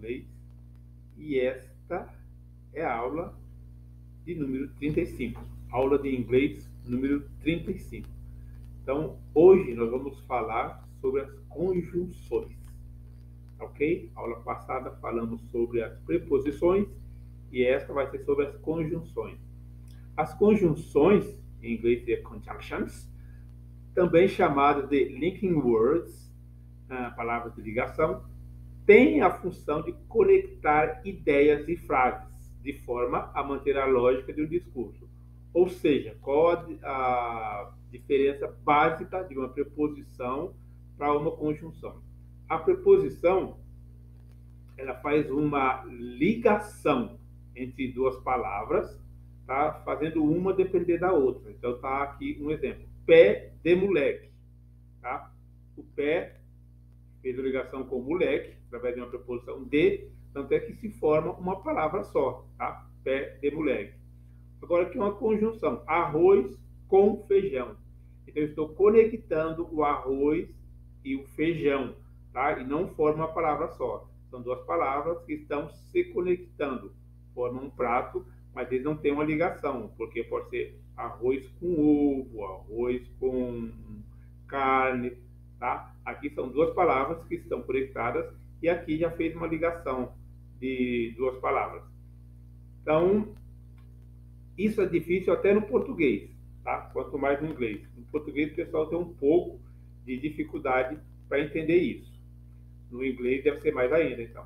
inglês e esta é a aula de número 35. Aula de inglês número 35. Então, hoje nós vamos falar sobre as conjunções, ok? Aula passada falamos sobre as preposições e esta vai ser sobre as conjunções. As conjunções, em inglês é conjunctions, também chamadas de linking words, palavras de ligação, têm a função de conectar ideias e frases, de forma a manter a lógica de um discurso. Ou seja, qual a diferença básica de uma preposição para uma conjunção? A preposição, ela faz uma ligação entre duas palavras, tá? Fazendo uma depender da outra. Então, tá aqui um exemplo. Pé de moleque, tá? O pé fez a ligação com moleque, através de uma preposição de, tanto é que se forma uma palavra só, tá? Pé de moleque. Agora aqui uma conjunção, arroz com feijão. Então eu estou conectando o arroz e o feijão, tá? E não forma uma palavra só. São duas palavras que estão se conectando, formam um prato, mas eles não têm uma ligação, porque pode ser arroz com ovo, arroz com carne, tá? Aqui são duas palavras que estão conectadas e aqui já fez uma ligação de duas palavras. Então, isso é difícil até no português, tá? Quanto mais no inglês. No português o pessoal tem um pouco de dificuldade para entender isso. No inglês deve ser mais ainda, então.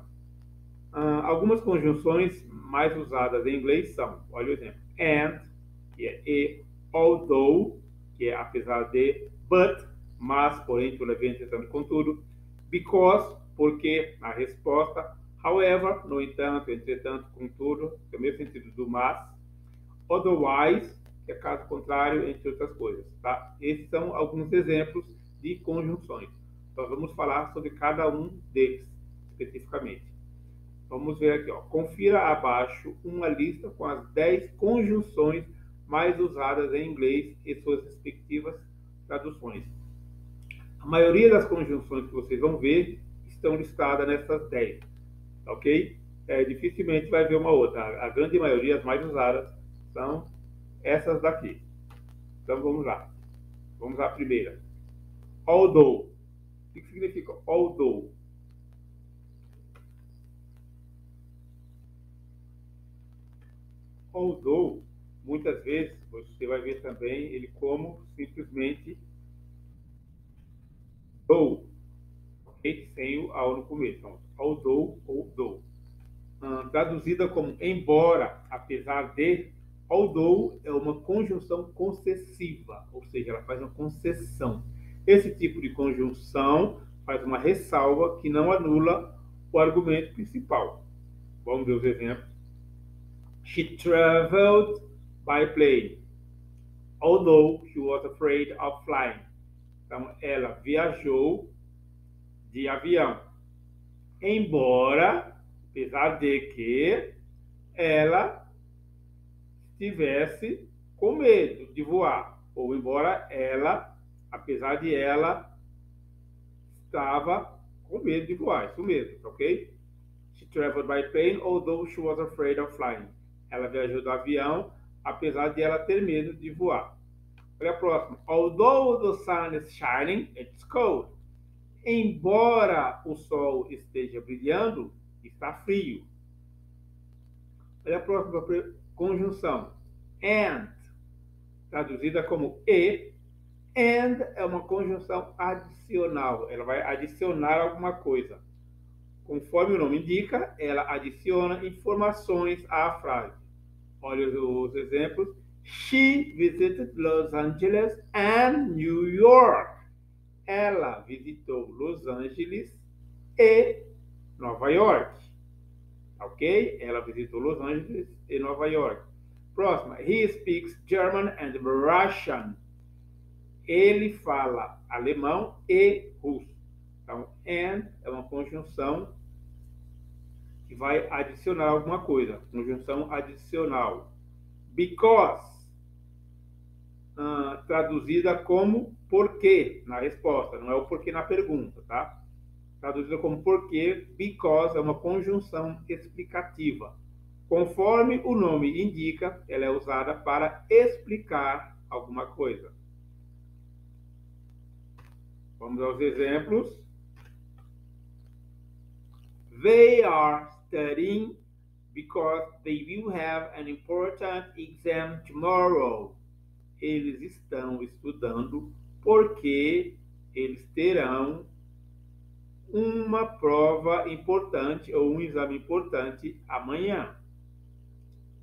Algumas conjunções mais usadas em inglês são, olha o exemplo, and, que é e, although, que é apesar de, but, mas, porém, todavia, entretanto, contudo, because, porque, a resposta, however, no entanto, entretanto, contudo, que é o mesmo sentido do mas, otherwise, que é caso contrário, entre outras coisas, tá? Esses são alguns exemplos de conjunções. Então, vamos falar sobre cada um deles, especificamente. Vamos ver aqui, ó. Confira abaixo uma lista com as 10 conjunções mais usadas em inglês e suas respectivas traduções. A maioria das conjunções que vocês vão ver estão listadas nessas 10, ok? Dificilmente vai ver uma outra. A grande maioria, as mais usadas, são essas daqui. Então vamos lá. Vamos à primeira. Although. O que significa although? Although, muitas vezes, você vai ver também ele como simplesmente though, okay? Sem o ao no começo. Então, although ou though. Traduzida como embora, apesar de, although é uma conjunção concessiva, ou seja, ela faz uma concessão. Esse tipo de conjunção faz uma ressalva que não anula o argumento principal. Vamos ver os exemplos. She traveled by plane, although she was afraid of flying. Então, ela viajou de avião, embora, apesar de que ela estivesse com medo de voar, ou embora ela, apesar de ela, estava com medo de voar, isso mesmo, ok? She traveled by plane, although she was afraid of flying. Ela viajou do avião, apesar de ela ter medo de voar. Olha a próxima. Although the sun is shining, it's cold. Embora o sol esteja brilhando, está frio. Olha a próxima conjunção. And, traduzida como e. And é uma conjunção adicional. Ela vai adicionar alguma coisa. Conforme o nome indica, ela adiciona informações à frase. Olha os exemplos. She visited Los Angeles and New York. Ela visitou Los Angeles e Nova York. Ok? Ela visitou Los Angeles e Nova York. Próxima. He speaks German and Russian. Ele fala alemão e russo. Então, and é uma conjunção que vai adicionar alguma coisa. Conjunção adicional. Because, traduzida como porquê na resposta, não é o porquê na pergunta, tá? traduzida como porque, because é uma conjunção explicativa. Conforme o nome indica, ela é usada para explicar alguma coisa. Vamos aos exemplos. They are studying because they will have an important exam tomorrow. Eles estão estudando porque eles terão uma prova importante ou um exame importante amanhã.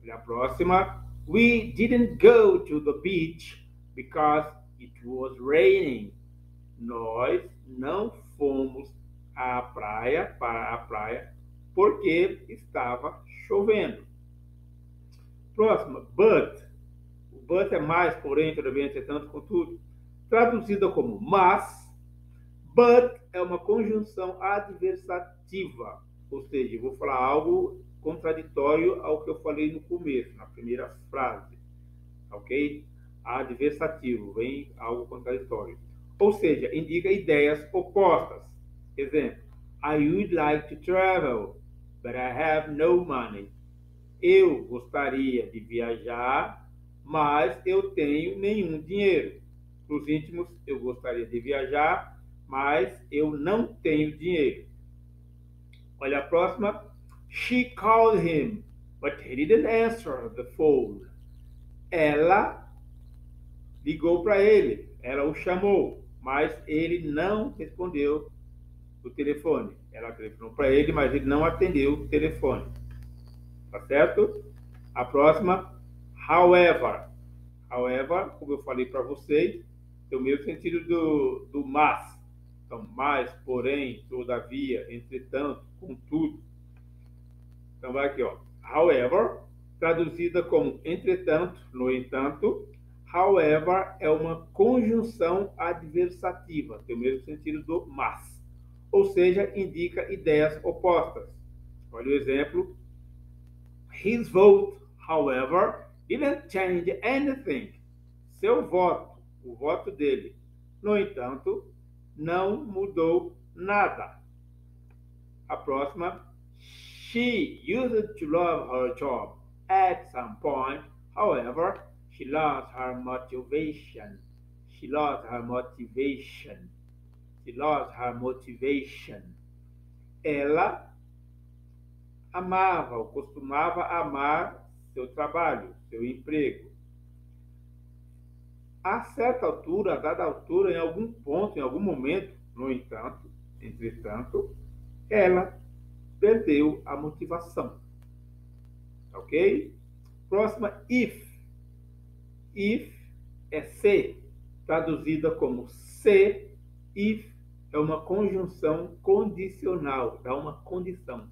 E a próxima. We didn't go to the beach because it was raining. Nós não fomos à praia, para a praia, porque estava chovendo. Próxima. But. O but é mais, porém, todavia, entretanto, contudo. Traduzida como mas. But é uma conjunção adversativa, ou seja, eu vou falar algo contraditório ao que eu falei no começo, na primeira frase, ok? Adversativo, vem algo contraditório. Ou seja, indica ideias opostas. Exemplo, I would like to travel, but I have no money. Eu gostaria de viajar, mas eu tenho nenhum dinheiro. Para os íntimos, eu gostaria de viajar, mas eu não tenho dinheiro. Olha a próxima. She called him, but he didn't answer the phone. Ela ligou para ele, ela o chamou, mas ele não respondeu o telefone. Ela telefonou para ele, mas ele não atendeu o telefone. Tá certo? A próxima. However. However, como eu falei para vocês, tem o mesmo sentido do mas. Então, mais, porém, todavia, entretanto, contudo. Então, vai aqui, ó. However, traduzida como entretanto, no entanto. However é uma conjunção adversativa, tem o mesmo sentido do mas. Ou seja, indica ideias opostas. Olha o exemplo. His vote, however, didn't change anything. Seu voto, o voto dele, no entanto, não mudou nada. A próxima. She used to love her job at some point. However, she lost her motivation. She lost her motivation. She lost her motivation. Ela amava ou costumava amar seu trabalho, seu emprego. A certa altura, a dada altura, em algum ponto, em algum momento, no entanto, entretanto, ela perdeu a motivação. Ok? Próxima, if. If é se, traduzida como se. If é uma conjunção condicional, dá uma condição.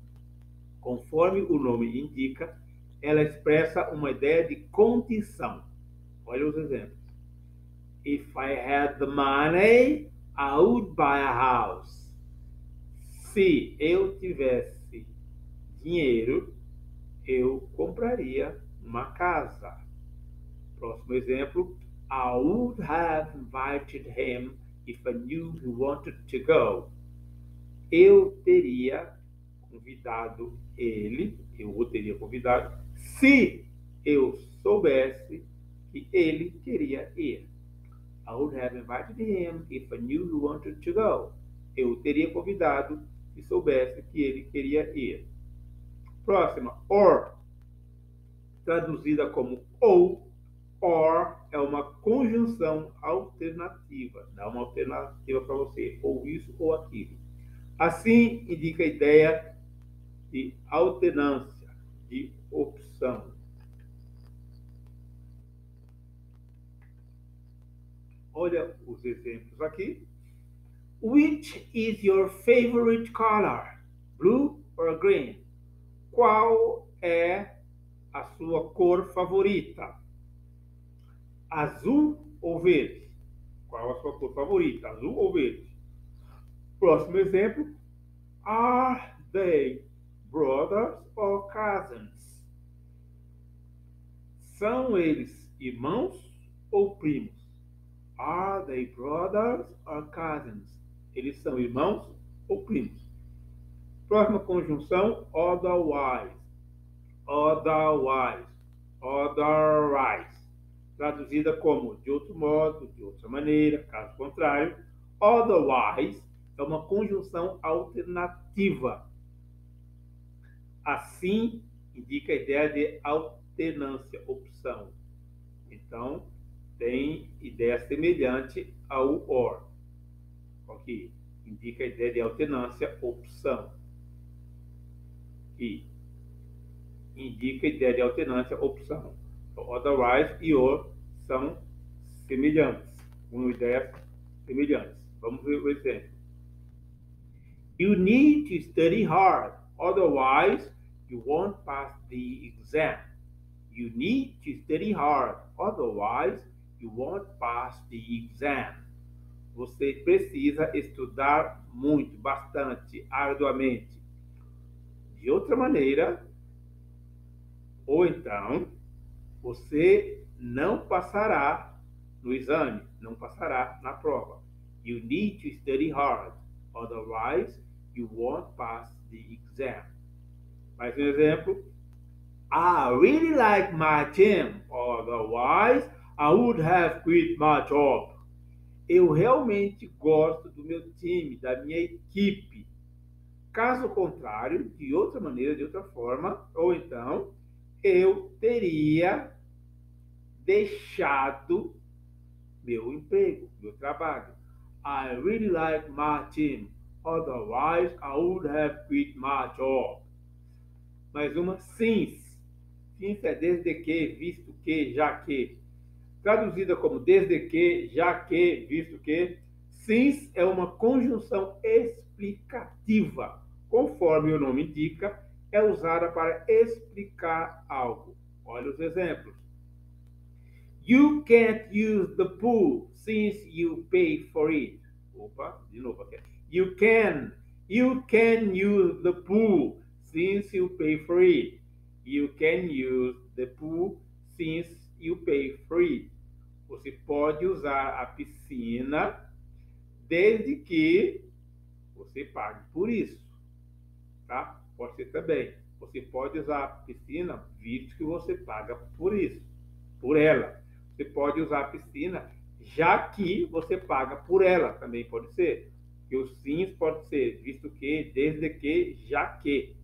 Conforme o nome indica, ela expressa uma ideia de condição. Olha os exemplos. If I had the money, I would buy a house. Se eu tivesse dinheiro, eu compraria uma casa. Próximo exemplo. I would have invited him if I knew he wanted to go. Eu teria convidado ele, eu o teria convidado, se eu soubesse que ele queria ir. I would have invited him if I knew he wanted to go. Eu o teria convidado se soubesse que ele queria ir. Próxima, or, traduzida como ou, or é uma conjunção alternativa, dá uma alternativa para você, ou isso ou aquilo. Assim, indica a ideia de alternância, de opção. Olha os exemplos aqui. Which is your favorite color? Blue or green? Qual é a sua cor favorita? Azul ou verde? Qual a sua cor favorita? Azul ou verde? Próximo exemplo. Are they brothers or cousins? São eles irmãos ou primos? Are they brothers or cousins? Eles são irmãos ou primos. Próxima conjunção, otherwise. Otherwise. Otherwise. Traduzida como de outro modo, de outra maneira, caso contrário. Otherwise é uma conjunção alternativa. Assim, indica a ideia de alternância, opção. Então, tem ideia semelhante ao or, ok? Indica a ideia de alternância, opção. E indica a ideia de alternância, opção. Então, otherwise e or são semelhantes, com ideias semelhantes. Vamos ver o exemplo. You need to study hard, otherwise you won't pass the exam. You need to study hard, otherwise you won't pass the exam. Você precisa estudar muito, bastante, arduamente. De outra maneira, ou então, você não passará no exame, não passará na prova. You need to study hard, otherwise you won't pass the exam. Mais um exemplo. I really like my team, otherwise I would have quit my job. Eu realmente gosto do meu time, da minha equipe. Caso contrário, de outra maneira, de outra forma, ou então, eu teria deixado meu emprego, meu trabalho. I really like my team, otherwise I would have quit my job. Mais uma, since. Since é desde que, visto que, já que. Traduzida como desde que, já que, visto que. Since é uma conjunção explicativa. Conforme o nome indica, é usada para explicar algo. Olha os exemplos. You can't use the pool since you pay for it. Opa, de novo aqui. You can use the pool since you pay for it. You can use the pool since you pay for it. Você pode usar a piscina desde que você pague por isso. Tá? Pode ser também. Você pode usar a piscina visto que você paga por isso, por ela. Você pode usar a piscina já que você paga por ela, também pode ser. E os sims pode ser visto que, desde que, já que.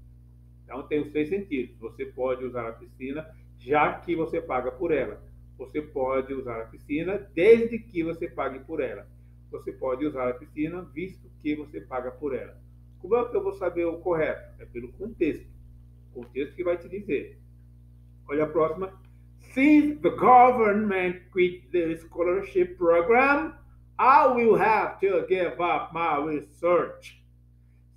Então tem os três sentidos. Você pode usar a piscina já que você paga por ela. Você pode usar a piscina desde que você pague por ela. Você pode usar a piscina visto que você paga por ela. Como é que eu vou saber o correto? É pelo contexto. O contexto que vai te dizer. Olha a próxima. Since the government quit the scholarship program, I will have to give up my research.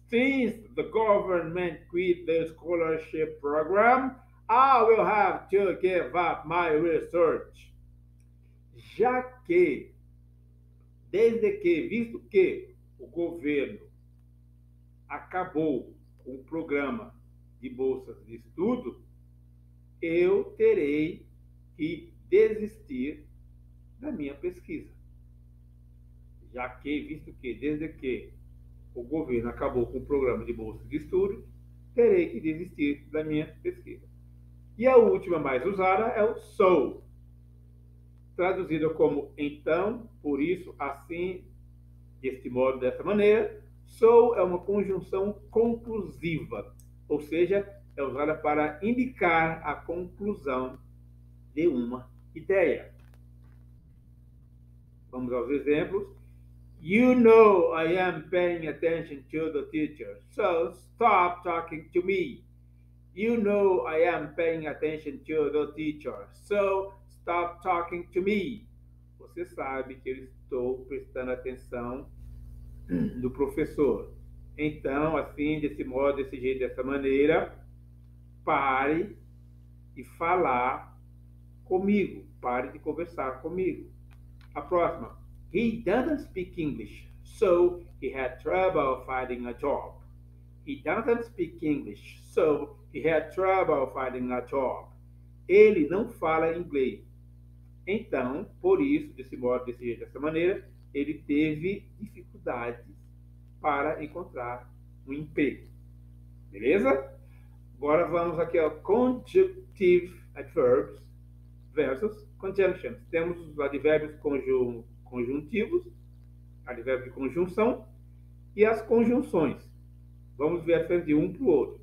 Since the government quit the scholarship program, I will have to give up my research. Já que, desde que, visto que o governo acabou com o programa de bolsas de estudo, eu terei que desistir da minha pesquisa. Já que, visto que, desde que o governo acabou com o programa de bolsa de estudo, terei que desistir da minha pesquisa. E a última mais usada é o so, traduzida como então, por isso, assim, deste modo, dessa maneira. So é uma conjunção conclusiva, ou seja, é usada para indicar a conclusão de uma ideia. Vamos aos exemplos. You know I am paying attention to the teacher, so stop talking to me. You know I am paying attention to the teacher, so stop talking to me. Você sabe que eu estou prestando atenção no professor. Então, assim, desse modo, desse jeito, dessa maneira, pare de falar comigo. Pare de conversar comigo. A próxima. He doesn't speak English, so he had trouble finding a job. He doesn't speak English, so he had trouble finding a job. Ele não fala inglês. Então, por isso, desse modo, desse jeito, dessa maneira, ele teve dificuldades para encontrar um emprego. Beleza? Agora vamos aqui ao conjunctive adverbs versus conjunctions. Temos os advérbios conjuntivos, advérbio de conjunção, e as conjunções. Vamos ver a diferença de um para o outro.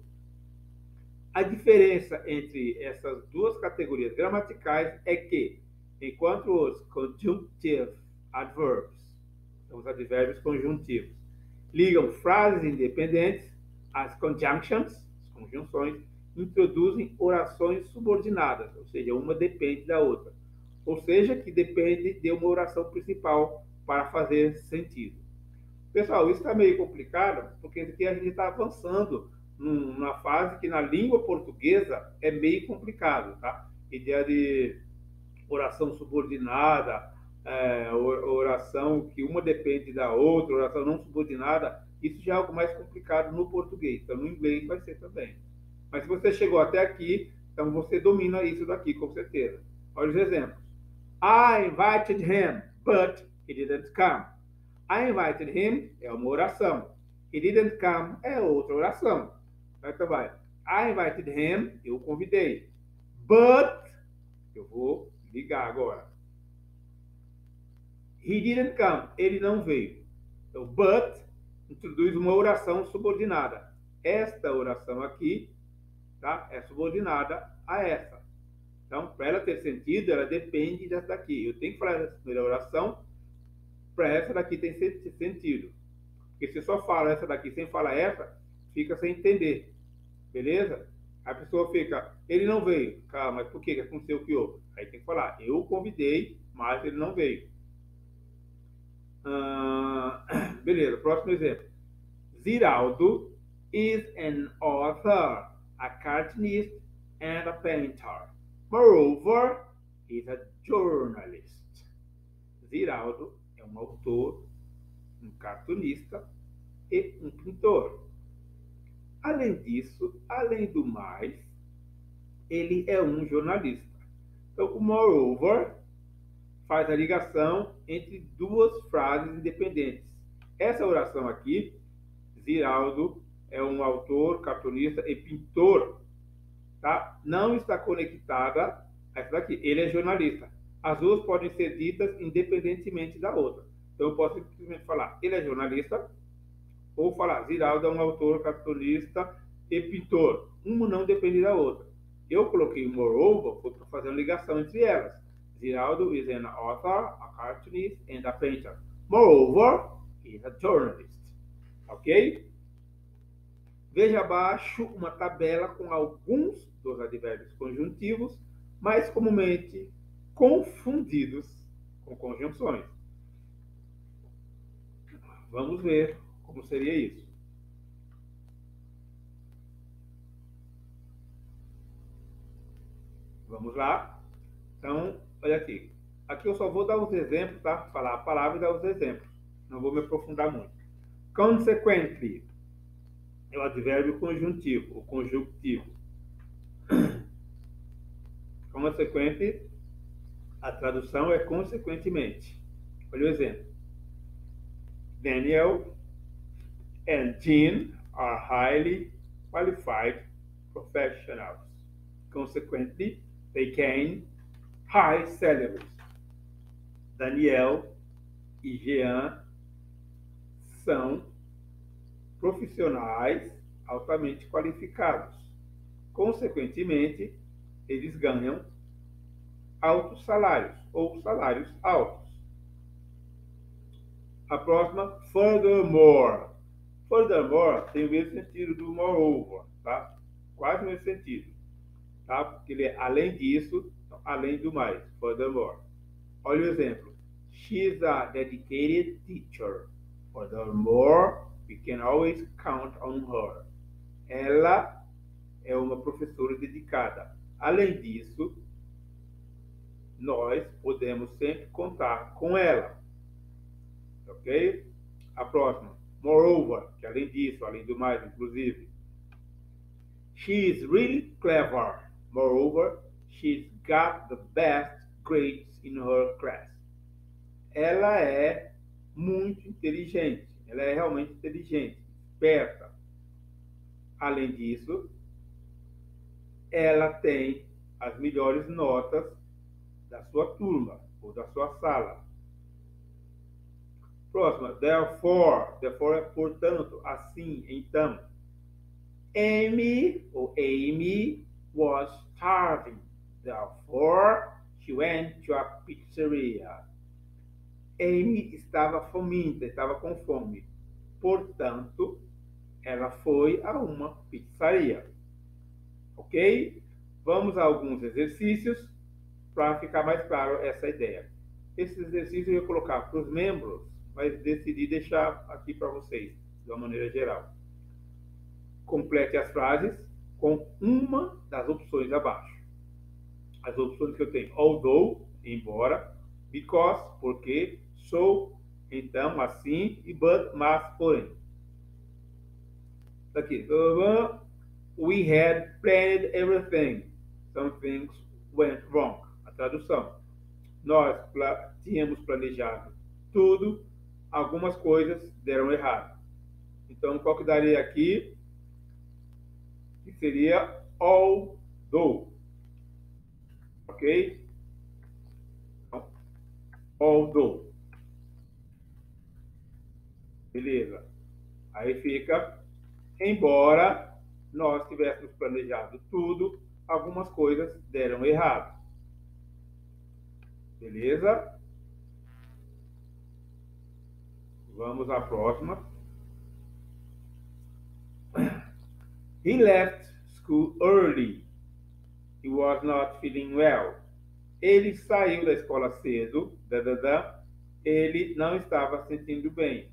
A diferença entre essas duas categorias gramaticais é que, enquanto os conjunctive adverbs, são os advérbios conjuntivos, ligam frases independentes, as conjunctions, as conjunções, introduzem orações subordinadas, ou seja, uma depende da outra. Ou seja, que depende de uma oração principal para fazer sentido. Pessoal, isso está meio complicado, porque aqui a gente está avançando numa fase que na língua portuguesa é meio complicado, tá? Ideia de oração subordinada, oração que uma depende da outra, oração não subordinada, isso já é algo mais complicado no português. Então, no inglês vai ser também. Mas se você chegou até aqui, então você domina isso daqui, com certeza. Olha os exemplos. I invited him, but he didn't come. I invited him é uma oração. He didn't come é outra oração. Então vai. I invited him, eu convidei. But, eu vou ligar agora. He didn't come, ele não veio. Então, but introduz uma oração subordinada. Esta oração aqui, tá, é subordinada a essa. Então, para ela ter sentido, ela depende dessa daqui. Eu tenho que falar essa primeira oração para essa daqui ter sentido. Porque se eu só falo essa daqui sem falar essa, fica sem entender. Beleza? A pessoa fica, ele não veio. Calma, mas por que aconteceu o que houve? Aí tem que falar, eu convidei, mas ele não veio. Beleza, próximo exemplo. Ziraldo is an author, a cartoonist, and a painter. Moreover, he's a journalist. Ziraldo é um autor, um cartunista e um pintor. Além disso, além do mais, ele é um jornalista. Então, o moreover faz a ligação entre duas frases independentes. Essa oração aqui, Ziraldo é um autor, cartunista e pintor, tá? Não está conectada a essa daqui. Ele é jornalista. As duas podem ser ditas independentemente da outra. Então, eu posso simplesmente falar, ele é jornalista, ou falar, Ziraldo é um autor, cartunista e pintor. Uma não depende da outra. Eu coloquei moreover para fazer uma ligação entre elas. Ziraldo is an author, a cartoonist, and a painter. Moreover, he is a journalist. Ok? Veja abaixo uma tabela com alguns dos advérbios conjuntivos, mais comumente confundidos com conjunções. Vamos ver como seria isso. Vamos lá? Então, olha aqui. Aqui eu só vou dar os exemplos, tá? Falar a palavra e dar os exemplos. Não vou me aprofundar muito. Consequently é o advérbio conjuntivo, o conjuntivo. Consequently, a tradução é consequentemente. Olha o exemplo. Daniel and Jean are highly qualified professionals. Consequently, they gain high salaries. Daniel e Jean são profissionais altamente qualificados. Consequentemente, eles ganham altos salários ou salários altos. A próxima, furthermore. Furthermore tem o mesmo sentido do moreover, tá? Quase o mesmo sentido, tá? Porque ele é além disso, além do mais. Furthermore. Olha o exemplo. She's a dedicated teacher. Furthermore, we can always count on her. Ela é uma professora dedicada. Além disso, nós podemos sempre contar com ela. Ok? A próxima. Moreover, que além disso, além do mais, inclusive. She is really clever. Moreover, she's got the best grades in her class. Ela é muito inteligente. ela é realmente inteligente, esperta. Além disso, ela tem as melhores notas da sua turma ou da sua sala. Próxima, therefore. Therefore é portanto, assim, então. Amy was starving. Therefore, she went to a pizzeria. Amy estava faminta, estava com fome. Portanto, ela foi a uma pizzaria. Ok? Vamos a alguns exercícios para ficar mais claro essa ideia. Esses exercícios eu ia colocar para os membros, mas decidi deixar aqui para vocês, de uma maneira geral. Complete as frases com uma das opções abaixo. As opções que eu tenho: although, embora, because, porque, so, então, assim, e but, mas, porém. Aqui, we had planned everything. Some things went wrong. A tradução: nós tínhamos planejado tudo, algumas coisas deram errado. Então, qual que daria aqui? Que seria although. Ok? Although. Beleza. Aí fica, embora nós tivéssemos planejado tudo, algumas coisas deram errado. Beleza? Vamos à próxima. He left school early. He was not feeling well. Ele saiu da escola cedo. Ele não estava se sentindo bem.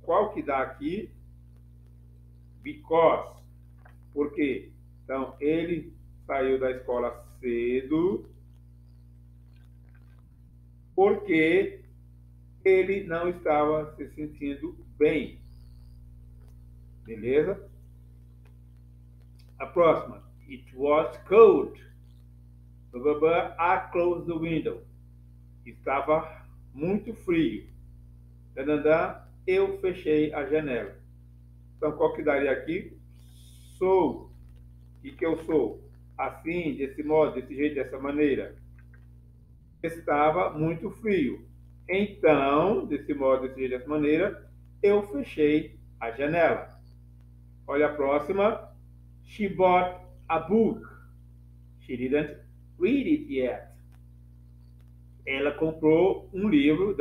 Qual que dá aqui? Because. Por quê? Então, ele saiu da escola cedo porque ele não estava se sentindo bem. Beleza? A próxima. It was cold. I closed the window. Estava muito frio. Eu fechei a janela. Então, qual que daria aqui? Sou. O que eu sou? Assim, desse modo, desse jeito, dessa maneira. Estava muito frio. Então, desse modo, desse jeito, dessa maneira, eu fechei a janela. Olha a próxima. She bought a book. She didn't read it yet. Ela comprou um livro,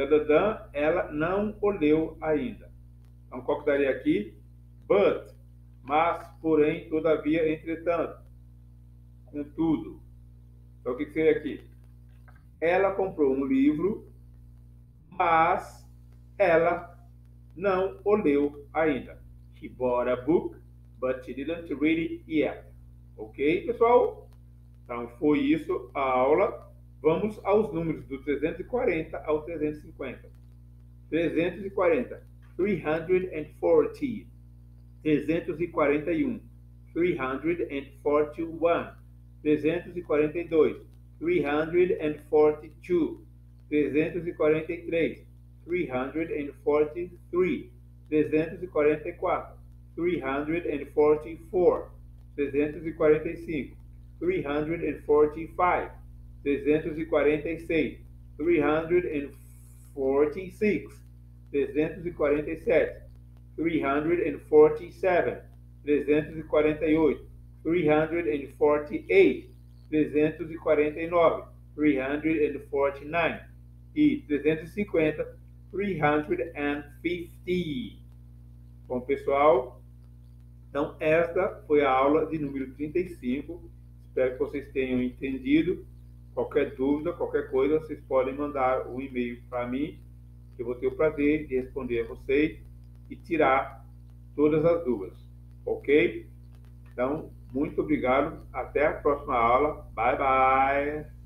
ela não o leu ainda. Então, qual que daria aqui? But, mas, porém, todavia, entretanto, contudo. Então, o que seria aqui? Ela comprou um livro, mas ela não o leu ainda. She bought a book, but she didn't read it yet. Ok, pessoal? Então, foi isso a aula. Vamos aos números do 340 ao 350. 340. 340. 341. 341. 342. 342. 343. 343. 344. 344. 345. 345. 346, 346, 347, 347, 348, 348, 349, 349 e 350, 350. Bom, pessoal, então esta foi a aula de número 35. Espero que vocês tenham entendido. Qualquer dúvida, qualquer coisa, vocês podem mandar um e-mail para mim, que eu vou ter o prazer de responder a vocês e tirar todas as dúvidas. Ok? Então, muito obrigado. Até a próxima aula. Bye, bye.